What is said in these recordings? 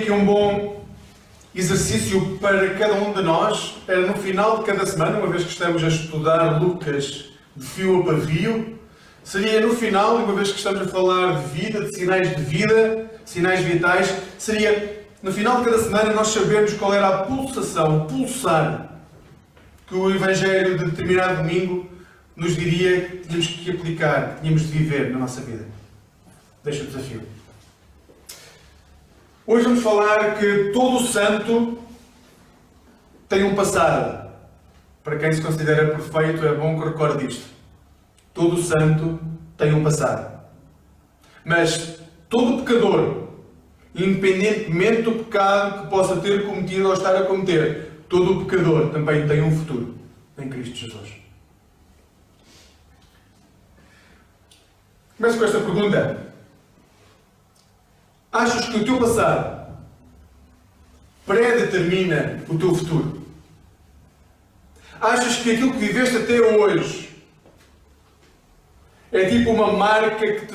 que um bom exercício para cada um de nós era no final de cada semana, uma vez que estamos a estudar Lucas de fio a pavio, seria no final, uma vez que estamos a falar de vida, de sinais de vida, sinais vitais, seria no final de cada semana nós sabermos qual era a pulsação, o pulsar, que o Evangelho de determinado domingo nos diria que tínhamos que aplicar, que tínhamos de viver na nossa vida. Deixa o desafio. Hoje vamos falar que todo o santo tem um passado. Para quem se considera perfeito, é bom que recorde isto. Todo o santo tem um passado. Mas todo pecador, independentemente do pecado que possa ter cometido ou estar a cometer, todo o pecador também tem um futuro em Cristo Jesus. Começo com esta pergunta. Achas que o teu passado predetermina o teu futuro? Achas que aquilo que viveste até hoje é tipo uma marca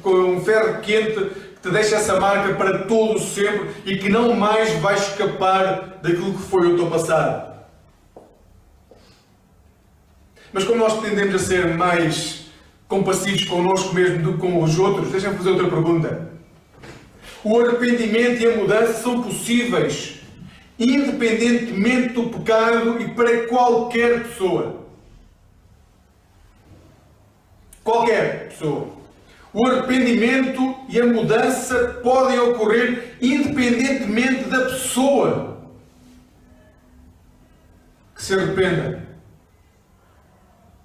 com um ferro quente que te deixa essa marca para todo sempre e que não mais vais escapar daquilo que foi o teu passado? Mas como nós tendemos a ser mais compassivos connosco mesmo do que com os outros, deixa-me fazer outra pergunta. O arrependimento e a mudança são possíveis, independentemente do pecado e para qualquer pessoa. Qualquer pessoa. O arrependimento e a mudança podem ocorrer independentemente da pessoa que se arrependa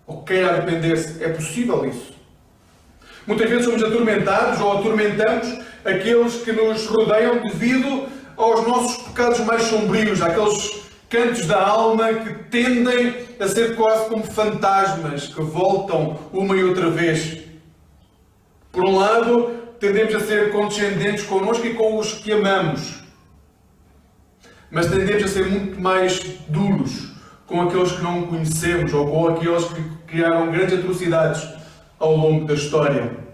ou queira arrepender-se. É possível isso. Muitas vezes somos atormentados ou atormentamos aqueles que nos rodeiam devido aos nossos pecados mais sombrios, aqueles cantos da alma que tendem a ser quase como fantasmas que voltam uma e outra vez. Por um lado, tendemos a ser condescendentes connosco e com os que amamos, mas tendemos a ser muito mais duros com aqueles que não conhecemos ou com aqueles que criaram grandes atrocidades ao longo da história.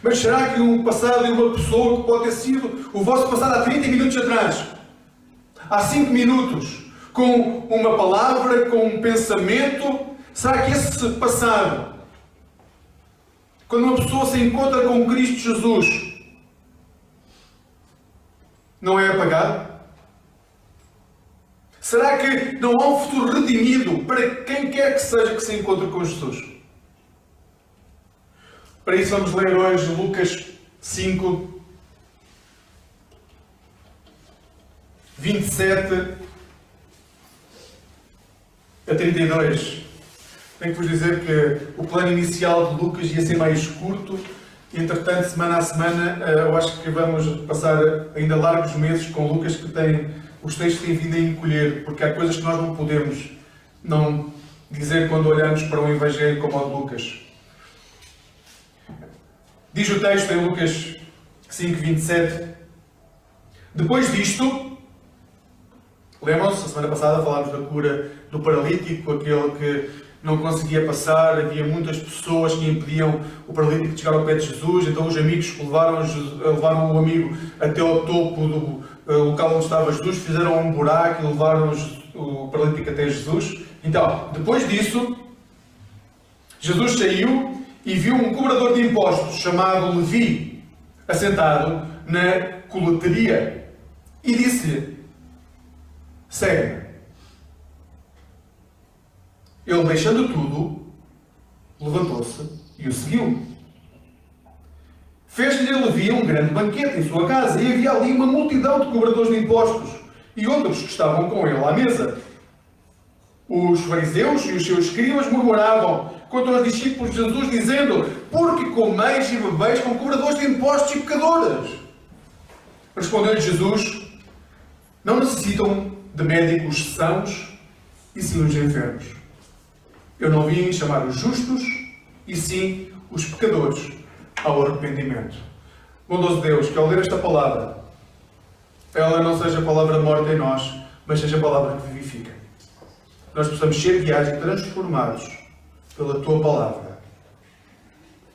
Mas será que o passado de uma pessoa que pode ter sido o vosso passado há 30 minutos atrás, há 5 minutos, com uma palavra, com um pensamento, será que esse passado, quando uma pessoa se encontra com Cristo Jesus, não é apagado? Será que não há um futuro redimido para quem quer que seja que se encontre com Jesus? Para isso vamos ler hoje Lucas 5, 27 a 32. Tenho que vos dizer que o plano inicial de Lucas ia ser mais curto e, entretanto, semana a semana, eu acho que vamos passar ainda largos meses com Lucas, que os textos têm vindo a encolher, porque há coisas que nós não podemos não dizer quando olhamos para um Evangelho como o de Lucas. Diz o texto em Lucas 5, 27. Depois disto, lembram-se, a semana passada falámos da cura do paralítico, aquele que não conseguia passar, havia muitas pessoas que impediam o paralítico de chegar ao pé de Jesus, então os amigos levaram o amigo até ao topo do local onde estava Jesus, fizeram um buraco e levaram o paralítico até Jesus. Então, depois disso, Jesus saiu e viu um cobrador de impostos chamado Levi, assentado na coletaria, e disse-lhe: segue-me. Ele, deixando tudo, levantou-se e o seguiu. Fez-lhe Levi um grande banquete em sua casa, e havia ali uma multidão de cobradores de impostos e outros que estavam com ele à mesa. Os fariseus e os seus escribas murmuravam contra os discípulos de Jesus, dizendo: por que comeis e bebeis com cobradores de impostos e pecadores? Respondeu-lhe Jesus: não necessitam de médicos sãos, e sim os enfermos. Eu não vim chamar os justos, e sim os pecadores ao arrependimento. Bondoso Deus, que ao ler esta palavra, ela não seja palavra morta em nós, mas seja palavra que vivifica. Nós possamos ser guiados e transformados pela Tua Palavra.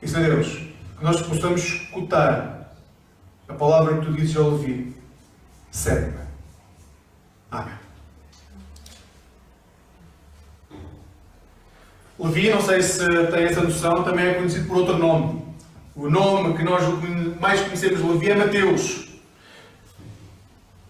E, Senhor Deus, que nós possamos escutar a palavra que tu dizes ao Levi: segue-me. Amém. Levi, não sei se tem essa noção, também é conhecido por outro nome. O nome que nós mais conhecemos de Levi é Mateus.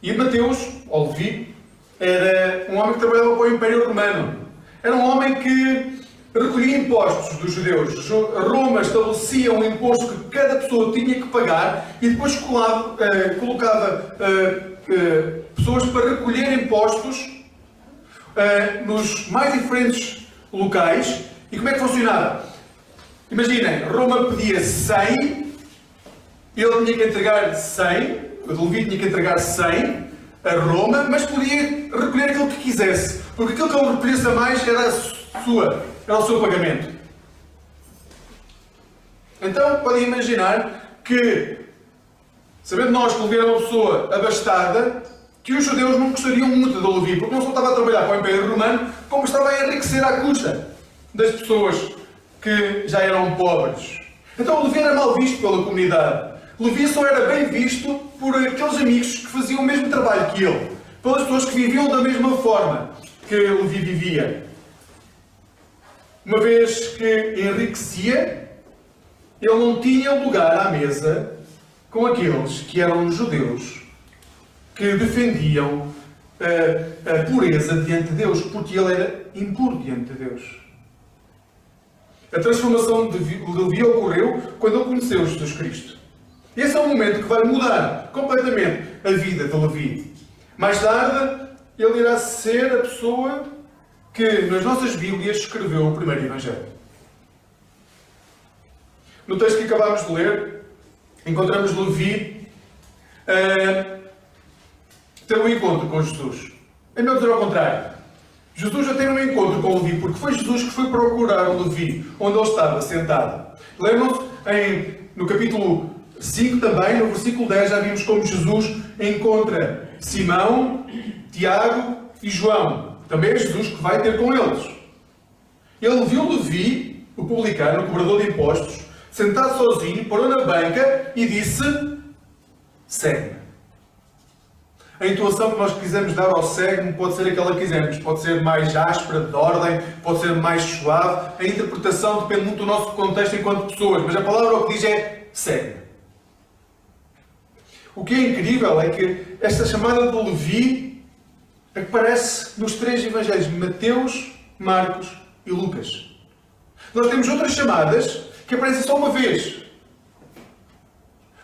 E Mateus, ou Levi, era um homem que trabalhava para o Império Romano. Era um homem que recolhia impostos dos judeus. Roma estabelecia um imposto que cada pessoa tinha que pagar e depois colocava pessoas para recolher impostos nos mais diferentes locais. E como é que funcionava? Imaginem, Roma pedia 100, ele tinha que entregar 100, o Levi tinha que entregar 100 a Roma, mas podia recolher aquilo que quisesse, porque aquilo que ele recolhesse a mais era o seu pagamento. Então, podem imaginar que, sabendo nós que Levi era uma pessoa abastada, que os judeus não gostariam muito de Levi, porque não só estava a trabalhar para o Império Romano, como estava a enriquecer à custa das pessoas que já eram pobres. Então Levi era mal visto pela comunidade. Levi só era bem visto por aqueles amigos que faziam o mesmo trabalho que ele, pelas pessoas que viviam da mesma forma que Levi vivia. Uma vez que enriquecia, ele não tinha lugar à mesa com aqueles que eram judeus, que defendiam a pureza diante de Deus, porque ele era impuro diante de Deus. A transformação de Levi ocorreu quando ele conheceu Jesus Cristo. Esse é o momento que vai mudar completamente a vida de Levi. Mais tarde, ele irá ser a pessoa que nas nossas Bíblias escreveu o primeiro Evangelho. No texto que acabámos de ler, encontramos Levi ter um encontro com Jesus. É melhor dizer ao contrário. Jesus já teve um encontro com Levi, porque foi Jesus que foi procurar o Levi, onde ele estava sentado. Lembram-se, no capítulo 5 também, no versículo 10, já vimos como Jesus encontra Simão, Tiago e João. Também é Jesus que vai ter com eles. Ele viu Levi, o publicano, o cobrador de impostos, sentado sozinho, parou na banca e disse: segue-me. A intuação que nós quisermos dar ao segue-me pode ser aquela que quisermos. Pode ser mais áspera, de ordem, pode ser mais suave. A interpretação depende muito do nosso contexto enquanto pessoas. Mas a palavra o que diz é: segue-me. O que é incrível é que esta chamada de Levi aparece nos três evangelhos: Mateus, Marcos e Lucas. Nós temos outras chamadas que aparecem só uma vez.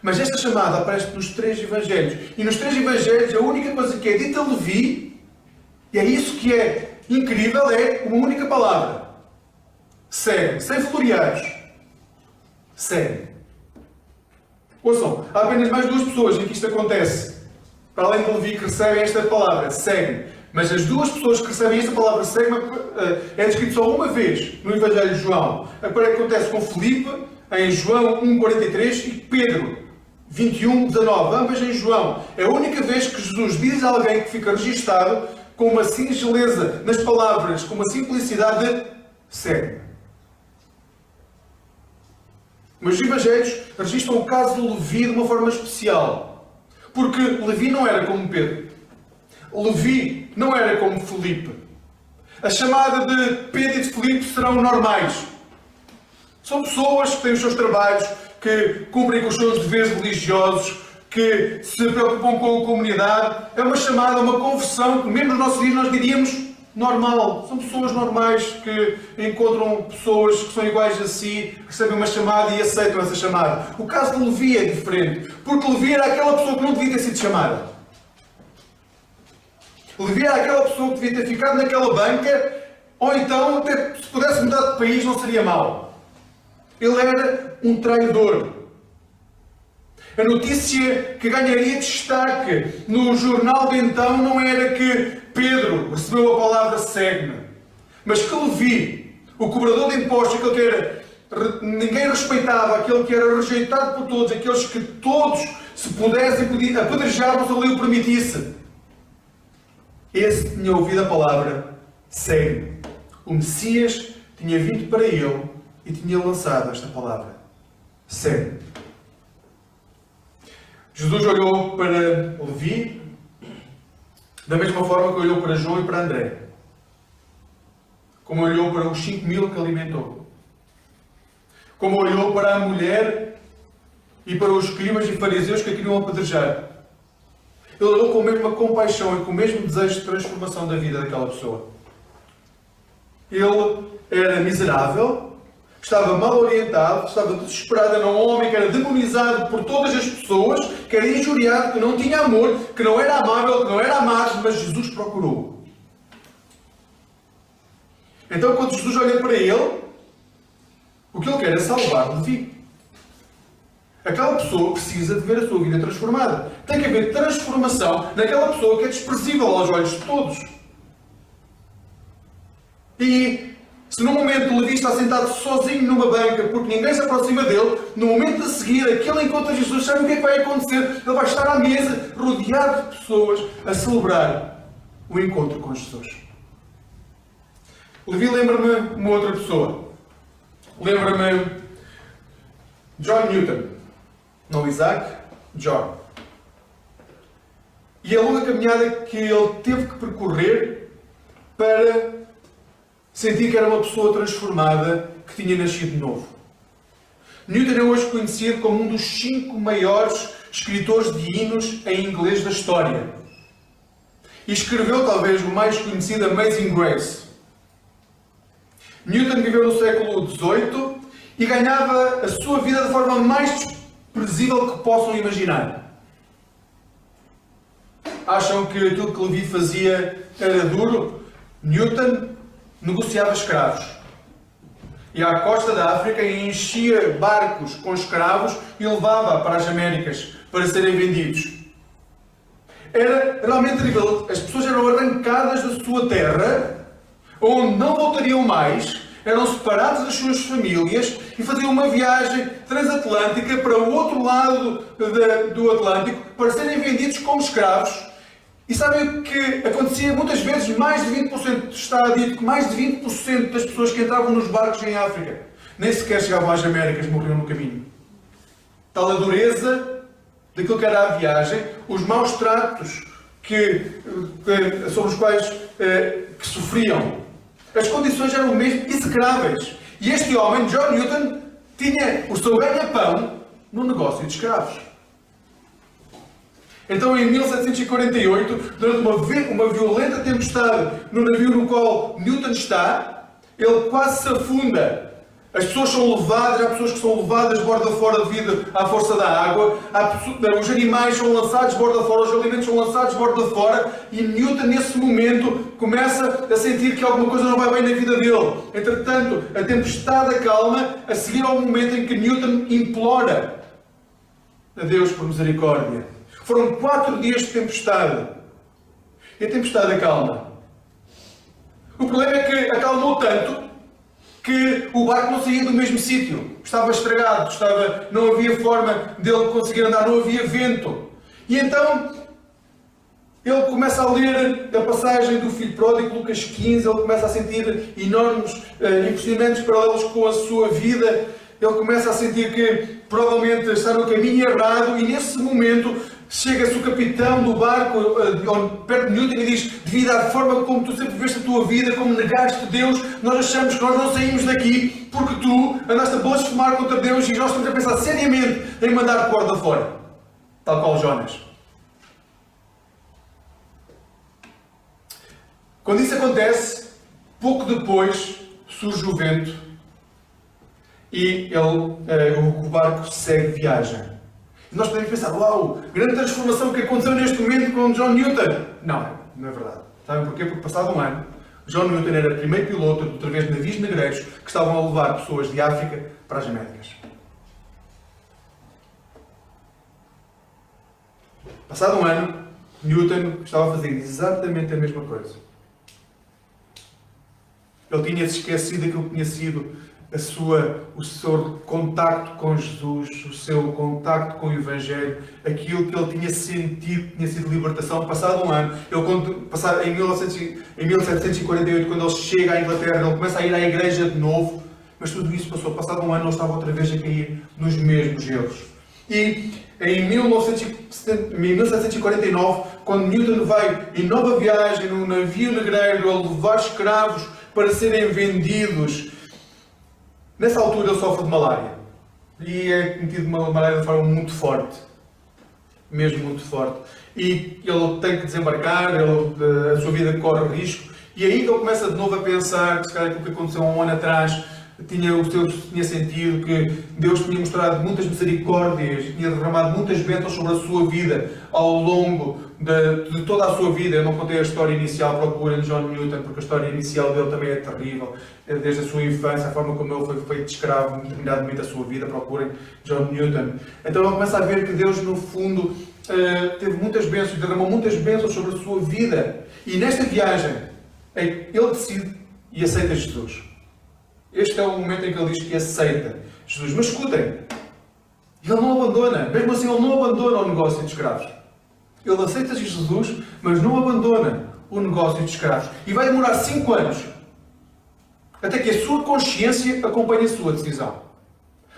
Mas esta chamada aparece nos três evangelhos. E nos três evangelhos a única coisa que é dita a Levi, e é isso que é incrível, é uma única palavra: segue, sem floreados. Segue. Ouçam, há apenas mais duas pessoas em que isto acontece. Para além de Levi que recebem esta palavra, segue. Mas as duas pessoas que recebem esta palavra, segue, é descrito só uma vez no Evangelho de João. Acontece com Filipe, em João 1,43, e Pedro 21,19, ambas em João. É a única vez que Jesus diz a alguém que fica registado com uma singeleza nas palavras, com uma simplicidade de segue. Mas os Evangelhos registram o caso de Levi de uma forma especial. Porque Levi não era como Pedro. Levi não era como Filipe. A chamada de Pedro e de Filipe serão normais. São pessoas que têm os seus trabalhos, que cumprem com os seus deveres religiosos, que se preocupam com a comunidade. É uma chamada, uma conversão que mesmo nos nossos dias nós diríamos normal. São pessoas normais que encontram pessoas que são iguais a si, recebem uma chamada e aceitam essa chamada. O caso de Levi é diferente, porque Levi era aquela pessoa que não devia ter sido chamada. Levi era aquela pessoa que devia ter ficado naquela banca, ou então, até se pudesse mudar de país, não seria mau. Ele era um traidor. A notícia que ganharia destaque no jornal de então não era que Pedro recebeu a palavra segue-me, mas que Levi, o cobrador de impostos, aquele que era, ninguém respeitava, aquele que era rejeitado por todos, aqueles que todos, se pudessem apedrejar, se ele o permitisse, esse tinha ouvido a palavra segue-me. O Messias tinha vindo para ele e tinha lançado esta palavra: segue-me. Jesus olhou para Levi da mesma forma que olhou para João e para André. Como olhou para os 5.000 que alimentou. Como olhou para a mulher e para os escribas e fariseus que a queriam apedrejar. Ele olhou com a mesma compaixão e com o mesmo desejo de transformação da vida daquela pessoa. Ele era miserável, estava mal orientado, estava desesperado, era um homem que era demonizado por todas as pessoas, que era injuriado, que não tinha amor, que não era amável, que não era amado, mas Jesus procurou. Então, quando Jesus olha para ele, o que ele quer é salvar Levi. Aquela pessoa precisa de ver a sua vida transformada. Tem que haver transformação naquela pessoa que é desprezível aos olhos de todos. E se no momento Levi está sentado sozinho numa banca porque ninguém se aproxima dele, no momento a seguir, aquele encontro de Jesus, sabe o que é que vai acontecer? Ele vai estar à mesa, rodeado de pessoas, a celebrar o encontro com Jesus. Levi lembra-me uma outra pessoa. Lembra-me John Newton. Não Isaac, John. E a longa caminhada que ele teve que percorrer para sentir que era uma pessoa transformada, que tinha nascido de novo. Newton é hoje conhecido como um dos 5 maiores escritores de hinos em inglês da história. E escreveu talvez o mais conhecido Amazing Grace. Newton viveu no século XVIII e ganhava a sua vida da forma mais desprezível que possam imaginar. Acham que aquilo que Levi fazia era duro? Newton negociava escravos. Ia à costa da África e enchia barcos com escravos e levava para as Américas para serem vendidos. Era realmente terrível. As pessoas eram arrancadas da sua terra, onde não voltariam mais, eram separados das suas famílias e faziam uma viagem transatlântica para o outro lado do Atlântico para serem vendidos como escravos. E sabem o que acontecia? Muitas vezes mais de 20%, está dito que mais de 20% das pessoas que entravam nos barcos em África nem sequer chegavam às Américas, morriam no caminho. Tal a dureza daquilo que era a viagem, os maus tratos sobre os quais que sofriam. As condições eram mesmo execráveis. E este homem, John Newton, tinha o seu ganha-pão no negócio de escravos. Então, em 1748, durante uma violenta tempestade no navio no qual Newton está, ele quase se afunda. As pessoas são levadas, há pessoas que são levadas borda fora devido à força da água, os animais são lançados borda fora, os alimentos são lançados borda fora, e Newton, nesse momento, começa a sentir que alguma coisa não vai bem na vida dele. Entretanto, a tempestade acalma, a seguir ao momento em que Newton implora a Deus por misericórdia. Foram 4 dias de tempestade. E a tempestade acalma. O problema é que acalmou tanto que o barco não saía do mesmo sítio. Estava estragado, não havia forma dele conseguir andar, não havia vento. E então, ele começa a ler a passagem do Filho Pródigo, Lucas 15, ele começa a sentir enormes, impressionantes paralelos com a sua vida. Ele começa a sentir que provavelmente está no caminho errado e nesse momento chega-se o capitão do barco perto de Newton e diz: devido à forma como tu sempre viveste a tua vida, como negaste Deus, nós achamos que nós não saímos daqui porque tu andaste a blasfemar contra Deus e nós estamos a pensar seriamente em mandar corda fora. Tal qual Jonas. Quando isso acontece, pouco depois surge o vento e o barco segue viagem. Nós podemos pensar: uau, grande transformação que aconteceu neste momento com John Newton. Não é verdade. Sabem porquê? Porque passado um ano, John Newton era o primeiro piloto de através de navios negreiros que estavam a levar pessoas de África para as Américas. Passado um ano, Newton estava a fazer exatamente a mesma coisa. Ele tinha-se esquecido daquilo que tinha sido o seu contacto com Jesus, o seu contacto com o Evangelho, aquilo que ele tinha sentido, tinha sido libertação. Passado um ano, em 1748, quando ele chega à Inglaterra, ele começa a ir à igreja de novo, mas tudo isso passou. Passado um ano, ele estava outra vez a cair nos mesmos erros. E em 1749, quando Newton vai em nova viagem num navio negreiro a levar escravos para serem vendidos. Nessa altura ele sofre de malária. E é cometido de uma malária de forma muito forte. Mesmo muito forte. E ele tem que desembarcar, a sua vida corre risco. E aí que ele começa de novo a pensar que se calhar aquilo que aconteceu há um ano atrás tinha sentido, que Deus tinha mostrado muitas misericórdias, tinha derramado muitas bênçãos sobre a sua vida ao longo de toda a sua vida. Eu não contei a história inicial, procurem John Newton, porque a história inicial dele também é terrível. Desde a sua infância, a forma como ele foi feito de escravo em determinado momento da sua vida, procurem John Newton. Então ele começa a ver que Deus, no fundo, teve muitas bênçãos, derramou muitas bênçãos sobre a sua vida. E nesta viagem, ele decide e aceita Jesus. Este é o momento em que ele diz que aceita Jesus. Mas escutem, ele não abandona. Mesmo assim, ele não abandona o negócio de escravos. Ele aceita Jesus, mas não abandona o negócio de escravos. E vai demorar 5 anos até que a sua consciência acompanhe a sua decisão.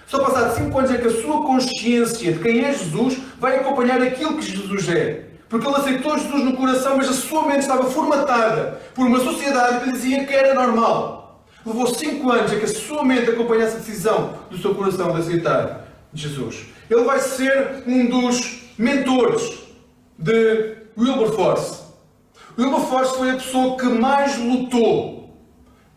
Só passado 5 anos é que a sua consciência de quem é Jesus vai acompanhar aquilo que Jesus é. Porque ele aceitou Jesus no coração, mas a sua mente estava formatada por uma sociedade que lhe dizia que era normal. Levou 5 anos a que a sua mente acompanhasse a decisão do seu coração de aceitar Jesus. Ele vai ser um dos mentores de Wilberforce. Wilberforce foi a pessoa que mais lutou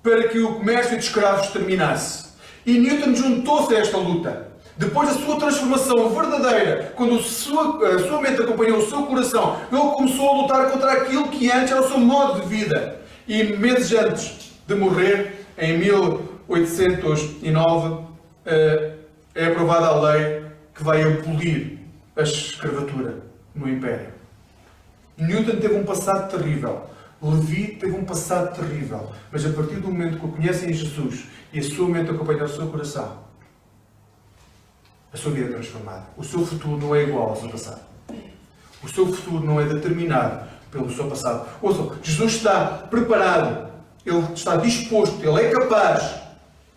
para que o comércio de escravos terminasse. E Newton juntou-se a esta luta. Depois da sua transformação verdadeira, quando a sua mente acompanhou o seu coração, ele começou a lutar contra aquilo que antes era o seu modo de vida. E meses antes de morrer, em 1809, é aprovada a lei que vai abolir a escravatura no Império. Newton teve um passado terrível. Levi teve um passado terrível. Mas a partir do momento que o conhecem em Jesus e a sua mente acompanha o seu coração, a sua vida é transformada. O seu futuro não é igual ao seu passado. O seu futuro não é determinado pelo seu passado. Ouçam, Jesus está preparado. Ele está disposto, ele é capaz.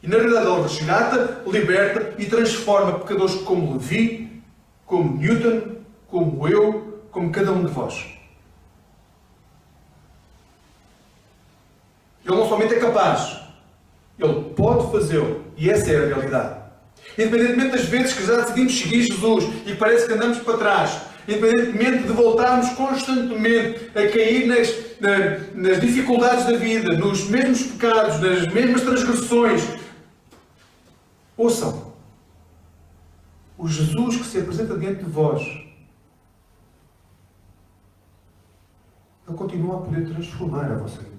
E na realidade ele resgata, liberta e transforma pecadores como Levi, como Newton, como eu, como cada um de vós. Ele não somente é capaz, ele pode fazê-lo. E essa é a realidade. Independentemente das vezes que já decidimos seguir Jesus e parece que andamos para trás, independentemente de voltarmos constantemente a cair nas dificuldades da vida, nos mesmos pecados, nas mesmas transgressões. Ouçam, o Jesus que se apresenta diante de vós, Ele continua a poder transformar a vossa vida.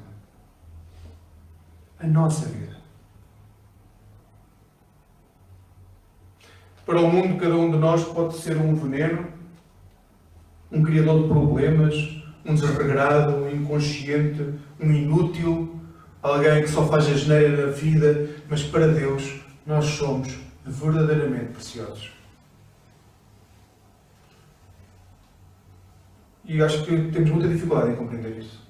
A nossa vida. Para o mundo, cada um de nós pode ser um veneno, um criador de problemas, um desregrado, um inconsciente, um inútil, alguém que só faz asneira na vida, mas para Deus nós somos verdadeiramente preciosos. E acho que temos muita dificuldade em compreender isso.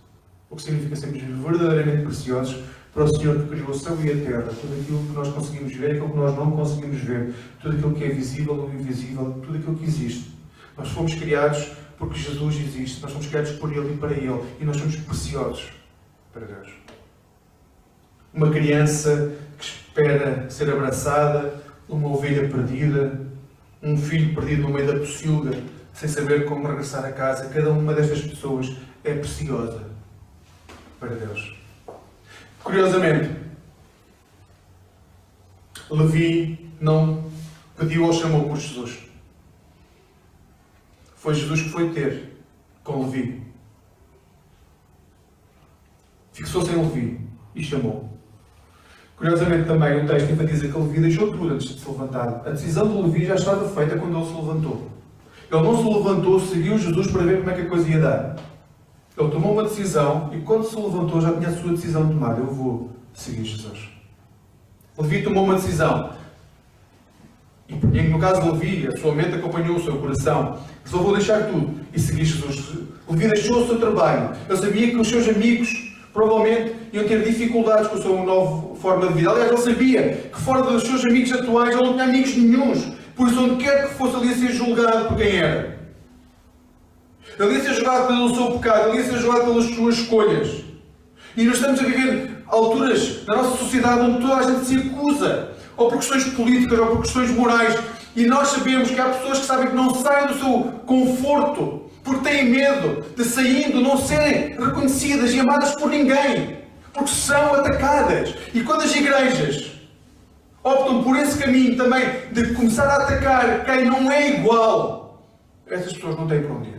O que significa sermos verdadeiramente preciosos para o Senhor que criou o céu e a terra, tudo aquilo que nós conseguimos ver, aquilo que nós não conseguimos ver, tudo aquilo que é visível ou invisível, tudo aquilo que existe. Nós fomos criados porque Jesus existe, nós fomos criados por Ele e para Ele, e nós somos preciosos para Deus. Uma criança que espera ser abraçada, uma ovelha perdida, um filho perdido no meio da pocilga, sem saber como regressar a casa, cada uma destas pessoas é preciosa para Deus. Curiosamente, Levi não pediu ou chamou por Jesus. Foi Jesus que foi ter com Levi. Fixou-se em Levi e chamou. Curiosamente também o texto enfatiza que Levi deixou tudo antes de se levantar. A decisão de Levi já estava feita quando ele se levantou. Ele não se levantou, seguiu Jesus para ver como é que a coisa ia dar. Ele tomou uma decisão e quando se levantou já tinha a sua decisão tomada. Eu vou seguir Jesus. Levi tomou uma decisão. E no caso de Levi, a sua mente acompanhou o seu coração. Resolveu deixar tudo e seguir Jesus. Levi deixou o seu trabalho. Ele sabia que os seus amigos provavelmente iam ter dificuldades com a sua nova forma de vida. Aliás, ele sabia que fora dos seus amigos atuais ele não tinha amigos nenhuns Por isso, onde quer que fosse, ele ia ser julgado por quem era. Ele ia ser julgado pelo seu pecado, ele ia ser julgado pelas suas escolhas. E nós estamos a viver alturas na nossa sociedade onde toda a gente se acusa, ou por questões políticas, ou por questões morais. E nós sabemos que há pessoas que sabem que não saem do seu conforto, porque têm medo de saindo, não serem reconhecidas e amadas por ninguém, porque são atacadas. E quando as igrejas optam por esse caminho também de começar a atacar quem não é igual, essas pessoas não têm para onde ir.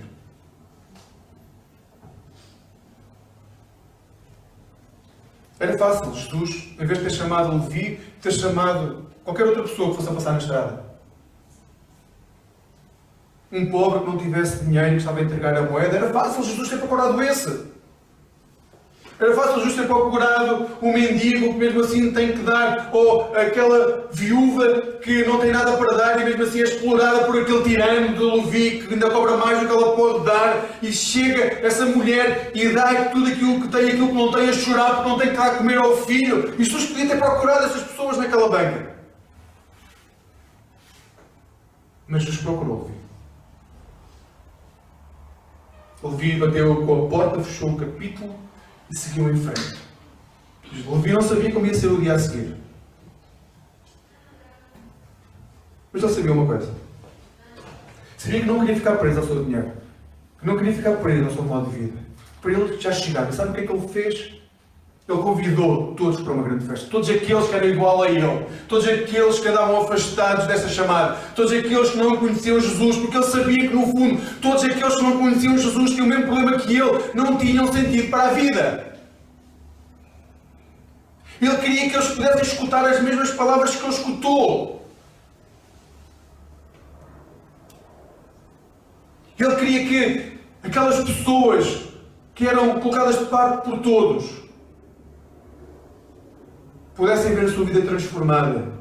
Era fácil Jesus, em vez de ter chamado Levi, ter chamado qualquer outra pessoa que fosse a passar na estrada. Um pobre que não tivesse dinheiro e que estava a entregar a moeda. Era fácil Jesus ter procurado esse. Era fácil Jesus ter procurado um mendigo que mesmo assim tem que dar, ou aquela viúva que não tem nada para dar e mesmo assim é explorada por aquele tirano de Levi que ainda cobra mais do que ela pode dar, e chega essa mulher e dá tudo aquilo que tem e aquilo que não tem, a chorar porque não tem que dar a comer ao filho. E Jesus podia ter procurado essas pessoas naquela banca. Mas Jesus procurou Levi. Levi bateu com a porta, fechou o capítulo e seguiu em frente. Levi não sabia como ia ser o dia a seguir. Mas ele sabia uma coisa. Sabia que não queria ficar preso ao seu dinheiro. Que não queria ficar preso ao seu modo de vida. Para ele já chegava. Sabe o que é que ele fez? Ele convidou todos para uma grande festa. Todos aqueles que eram igual a ele. Todos aqueles que andavam afastados dessa chamada. Todos aqueles que não conheciam Jesus. Porque ele sabia que no fundo, todos aqueles que não conheciam Jesus tinham o mesmo problema que ele. Não tinham sentido para a vida. Ele queria que eles pudessem escutar as mesmas palavras que ele escutou. Ele queria que aquelas pessoas que eram colocadas de parte por todos pudessem ver a sua vida transformada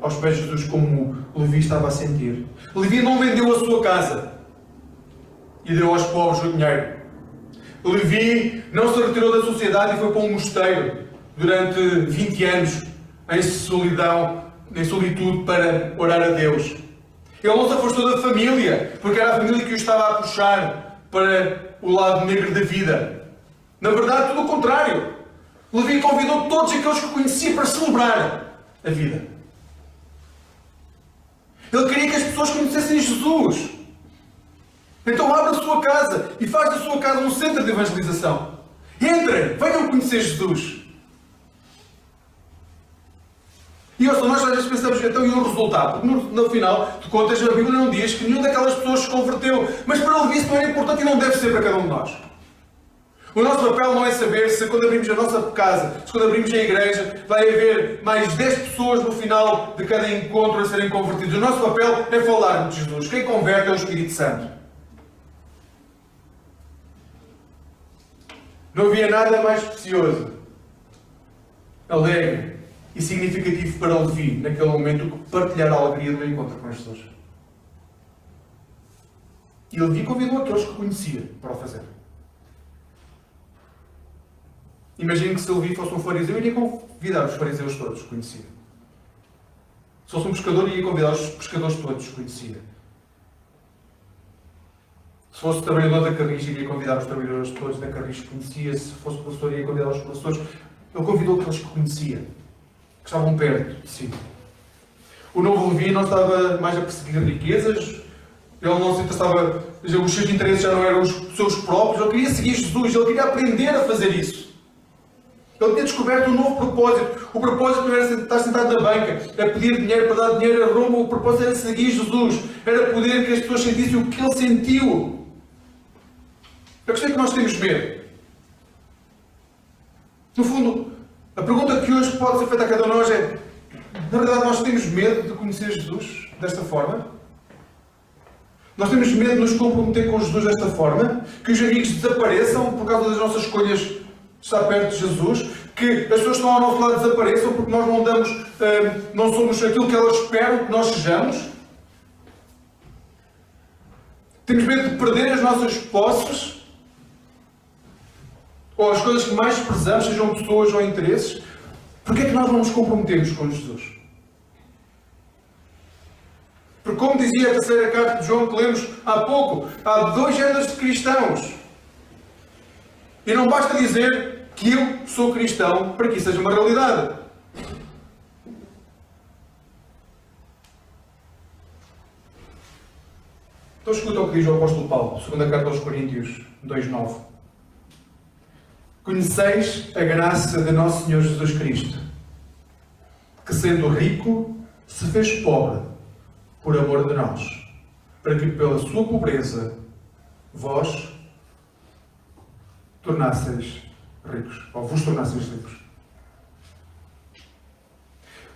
aos pés de Jesus, como Levi estava a sentir. Levi não vendeu a sua casa e deu aos pobres o dinheiro. Levi não se retirou da sociedade e foi para um mosteiro durante 20 anos em solidão, em solitude, para orar a Deus. Ele não se afastou da família, porque era a família que o estava a puxar para o lado negro da vida. Na verdade, tudo o contrário. Levi convidou todos aqueles que conhecia para celebrar a vida. Ele queria que as pessoas conhecessem Jesus. Então abre a sua casa e faz da sua casa um centro de evangelização. Entrem, venham conhecer Jesus. E ouçam, nós às vezes pensamos, então e o resultado? Porque no final de contas a Bíblia não diz que nenhuma daquelas pessoas se converteu. Mas para Levi isso não era importante e não deve ser para cada um de nós. O nosso papel não é saber se quando abrimos a nossa casa, se quando abrimos a igreja, vai haver mais 10 pessoas no final de cada encontro a serem convertidos. O nosso papel é falar de Jesus. Quem converte é o Espírito Santo. Não havia nada mais precioso, alegre e significativo para Levi naquele momento do que partilhar a alegria do encontro com Jesus. E Levi convidou aqueles que conhecia para o fazer. Imagino que se Levi fosse um fariseu, iria convidar os fariseus todos que conhecia. Se fosse um pescador, iria convidar os pescadores todos que conhecia. Se fosse trabalhador da Carris, iria convidar os trabalhadores todos da Carris que conhecia. Se fosse professor, iria convidar os professores. Ele convidou aqueles que conhecia, que estavam perto de si. O novo Levi não estava mais a perseguir riquezas, ele não se interessava, os seus interesses já não eram os seus próprios, ele queria seguir Jesus, ele queria aprender a fazer isso. Ele tinha descoberto um novo propósito. O propósito não era estar sentado na banca, era pedir dinheiro para dar dinheiro a Roma. O propósito era seguir Jesus, era poder que as pessoas sentissem o que ele sentiu. A questão é que nós temos medo. No fundo, a pergunta que hoje pode ser feita a cada um de nós é: na verdade, nós temos medo de conhecer Jesus desta forma? Nós temos medo de nos comprometer com Jesus desta forma? Que os amigos desapareçam por causa das nossas escolhas de estar perto de Jesus? Que as pessoas que estão ao nosso lado desapareçam porque nós não somos aquilo que elas esperam que nós sejamos? Temos medo de perder as nossas posses? Ou as coisas que mais prezamos, sejam pessoas ou interesses? Porquê é que nós não nos comprometemos com Jesus? dizia a terceira carta de João que lemos há pouco, há dois géneros de cristãos. E não basta dizer que eu sou cristão para que isso seja uma realidade. Então escuta o que diz o apóstolo Paulo, segunda carta aos Coríntios 2:9. Conheceis a graça de nosso Senhor Jesus Cristo, que sendo rico, se fez pobre por amor de nós, para que pela sua pobreza vós tornasseis ricos, ou vos tornasseis ricos.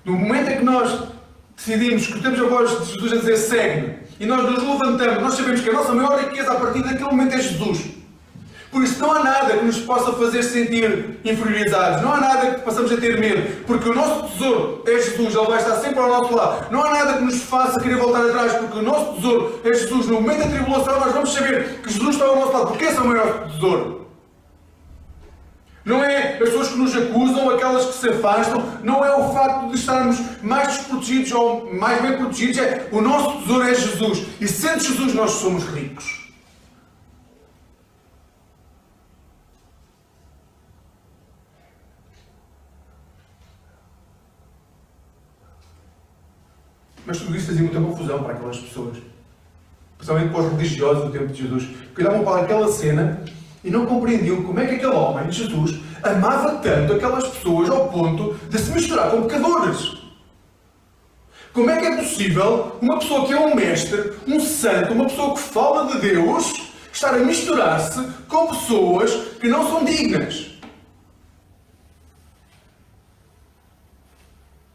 No momento em que nós decidimos, escutamos a voz de Jesus a dizer segue-me, e nós nos levantamos, nós sabemos que a nossa maior riqueza a partir daquele momento é Jesus. Por isso não há nada que nos possa fazer sentir inferiorizados, não há nada que possamos a ter medo, porque o nosso tesouro é Jesus, Ele vai estar sempre ao nosso lado. Não há nada que nos faça querer voltar atrás, porque o nosso tesouro é Jesus. No momento da tribulação nós vamos saber que Jesus está ao nosso lado, porque esse é o maior tesouro. Não é as pessoas que nos acusam, aquelas que se afastam, não é o facto de estarmos mais desprotegidos ou mais bem protegidos, é o nosso tesouro é Jesus. E sendo Jesus nós somos ricos. Mas tudo isso fazia muita confusão para aquelas pessoas. Principalmente para os religiosos do tempo de Jesus. Que olhavam para aquela cena e não compreendiam como é que aquele homem, Jesus, amava tanto aquelas pessoas ao ponto de se misturar com pecadores. Como é que é possível uma pessoa que é um mestre, um santo, uma pessoa que fala de Deus, estar a misturar-se com pessoas que não são dignas?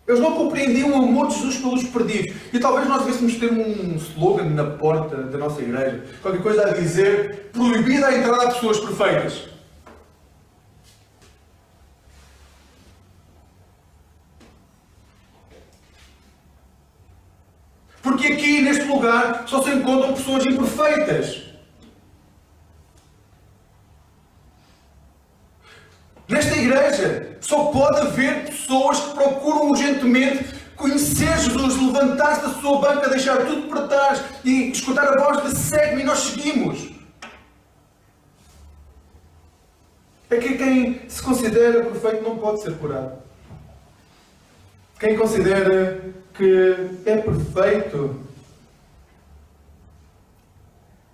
Eles não compreendiam o amor de Jesus pelos perdidos. E talvez nós devêssemos ter um slogan na porta da nossa igreja. Qualquer coisa a dizer, proibida a entrada a pessoas perfeitas. Porque aqui, neste lugar, só se encontram pessoas imperfeitas. Nesta igreja só pode haver pessoas que procuram urgentemente conhecer Jesus, levantar-se da sua banca, deixar tudo para trás e escutar a voz de segue-me e nós seguimos. É que quem se considera perfeito não pode ser curado. Quem considera que é perfeito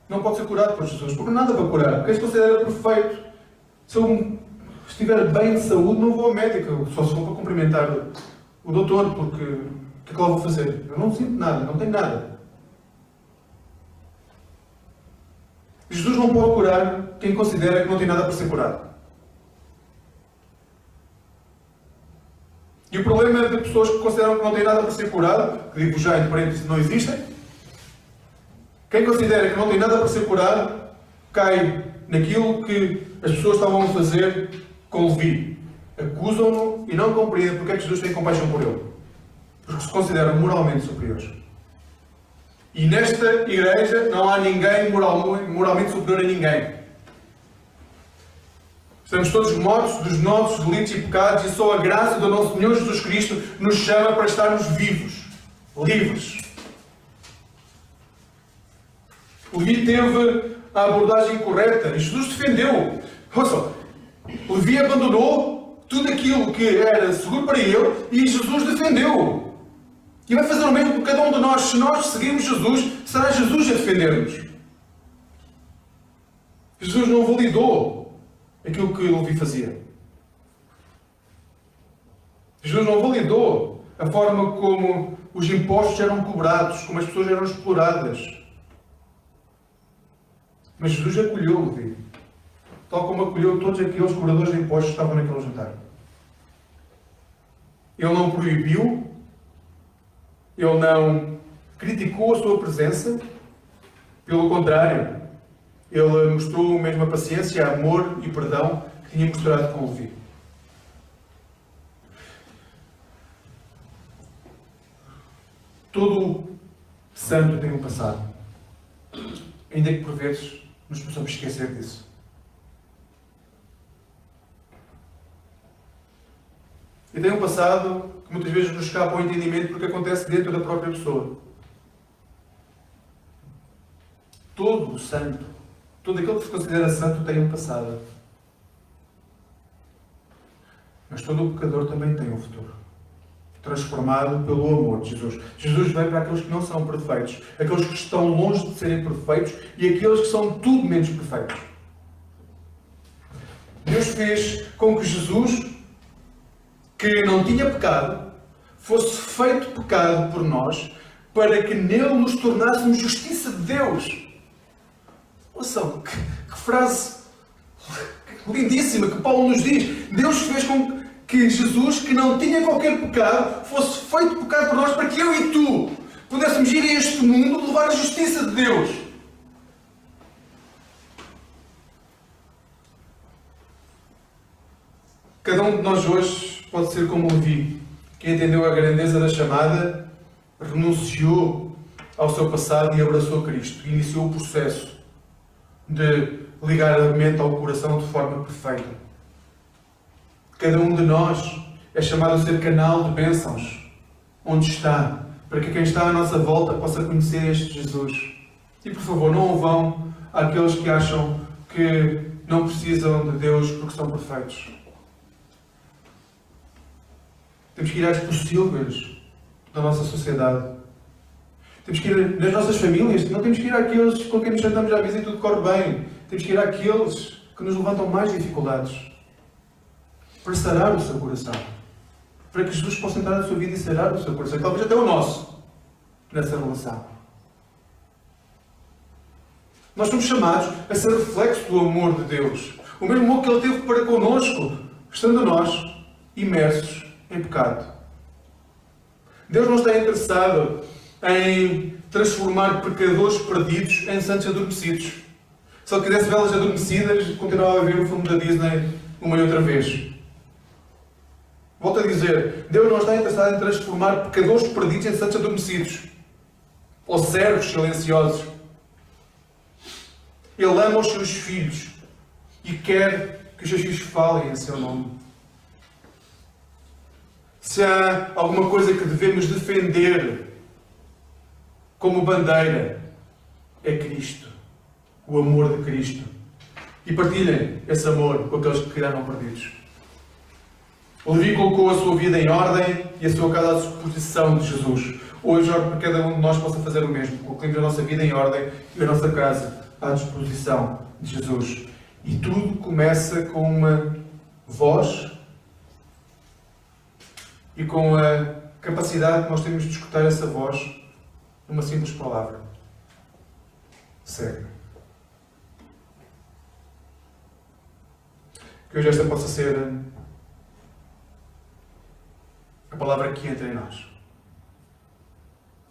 não pode ser curado por Jesus, porque nada para curar. Quem se considera perfeito, se eu estiver bem de saúde, não vou ao médico, só se for para cumprimentar o doutor, porque o que é que lá vou fazer? Eu não sinto nada, não tenho nada. Jesus não pode curar quem considera que não tem nada para ser curado. E o problema de pessoas que consideram que não têm nada para ser curado, que digo já entre parênteses, não existem. Quem considera que não tem nada para ser curado, cai naquilo que as pessoas estavam a fazer com Levi. Acusam-no e não compreendem porque é que Jesus tem compaixão por ele. Porque se consideram moralmente superiores. E nesta igreja não há ninguém moralmente superior a ninguém. Estamos todos mortos dos nossos delitos e pecados e só a graça do nosso Senhor Jesus Cristo nos chama para estarmos vivos, livres. Levi teve a abordagem correta e Jesus defendeu. Ouçam, Levi abandonou tudo aquilo que era seguro para ele e Jesus defendeu. E vai fazer o mesmo com cada um de nós. Se nós seguirmos Jesus, será Jesus a defender-nos. Jesus não validou aquilo que Levi fazia. Jesus não validou a forma como os impostos eram cobrados, como as pessoas eram exploradas. Mas Jesus acolheu Levi, tal como acolheu todos aqueles cobradores de impostos que estavam naquele jantar. Ele não proibiu, ele não criticou a sua presença, pelo contrário, ele mostrou a mesma paciência, amor e perdão que tinha mostrado com Levi. Todo santo tem um passado, ainda que por vezes nos possamos esquecer disso. E tem um passado que muitas vezes nos escapa ao entendimento porque acontece dentro da própria pessoa. todo o santo, todo aquele que se considera santo tem um passado. Mas todo o pecador também tem um futuro. Transformado pelo amor de Jesus. Jesus vem para aqueles que não são perfeitos, aqueles que estão longe de serem perfeitos e aqueles que são tudo menos perfeitos. Deus fez com que Jesus, que não tinha pecado, fosse feito pecado por nós, para que nele nos tornássemos justiça de Deus. Ouçam, que frase lindíssima que Paulo nos diz. Deus fez com que Jesus, que não tinha qualquer pecado, fosse feito pecado por nós, para que eu e tu pudéssemos ir a este mundo levar a justiça de Deus. Cada um de nós hoje pode ser como Levi, que entendeu a grandeza da chamada, renunciou ao seu passado e abraçou Cristo. E iniciou o processo de ligar a mente ao coração de forma perfeita. Cada um de nós é chamado a ser canal de bênçãos, onde está, para que quem está à nossa volta possa conhecer este Jesus. E por favor, não vão àqueles que acham que não precisam de Deus porque são perfeitos. Temos que ir às possíveis da nossa sociedade. Temos que ir nas nossas famílias. Não temos que ir àqueles com quem nos sentamos à mesa e tudo corre bem. Temos que ir àqueles que nos levantam mais dificuldades. Para sarar o seu coração. Para que Jesus possa entrar na sua vida e sarar o seu coração. Talvez até o nosso. Nessa relação. Nós somos chamados a ser reflexo do amor de Deus. O mesmo amor que Ele teve para connosco, estando nós imersos em pecado. Deus não está interessado em transformar pecadores perdidos em santos adormecidos. Se Ele quisesse vê-las adormecidas, continuava a ver o filme da Disney uma e outra vez. Volto a dizer, Deus não está interessado em transformar pecadores perdidos em santos adormecidos. Ou servos silenciosos. Ele ama os seus filhos e quer que os seus filhos falem em seu nome. Se há alguma coisa que devemos defender como bandeira, é Cristo. O amor de Cristo. E partilhem esse amor com aqueles que quedaram perdidos. O Levi colocou a sua vida em ordem e a sua casa à disposição de Jesus. Hoje, oro para que cada um de nós possa fazer o mesmo. Coloquemos a nossa vida em ordem e a nossa casa à disposição de Jesus. E tudo começa com uma voz e com a capacidade que nós temos de escutar essa voz numa simples palavra. Segue. Que hoje esta possa ser a palavra que entra em nós.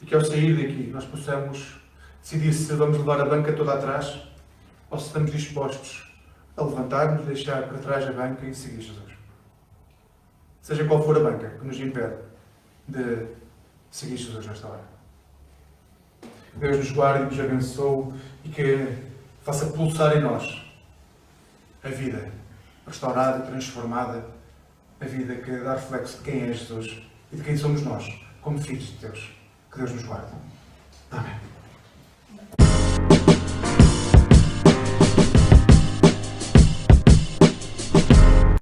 E que ao sair daqui nós possamos decidir se vamos levar a banca toda atrás ou se estamos dispostos a levantar-nos, deixar para trás a banca e seguir Jesus. Seja qual for a banca que nos impede de seguir Jesus nesta hora. Que Deus nos guarde e nos abençoe e que faça pulsar em nós a vida restaurada e transformada, a vida que dá reflexo de quem é Jesus e de quem somos nós, como filhos de Deus. Que Deus nos guarde. Amém.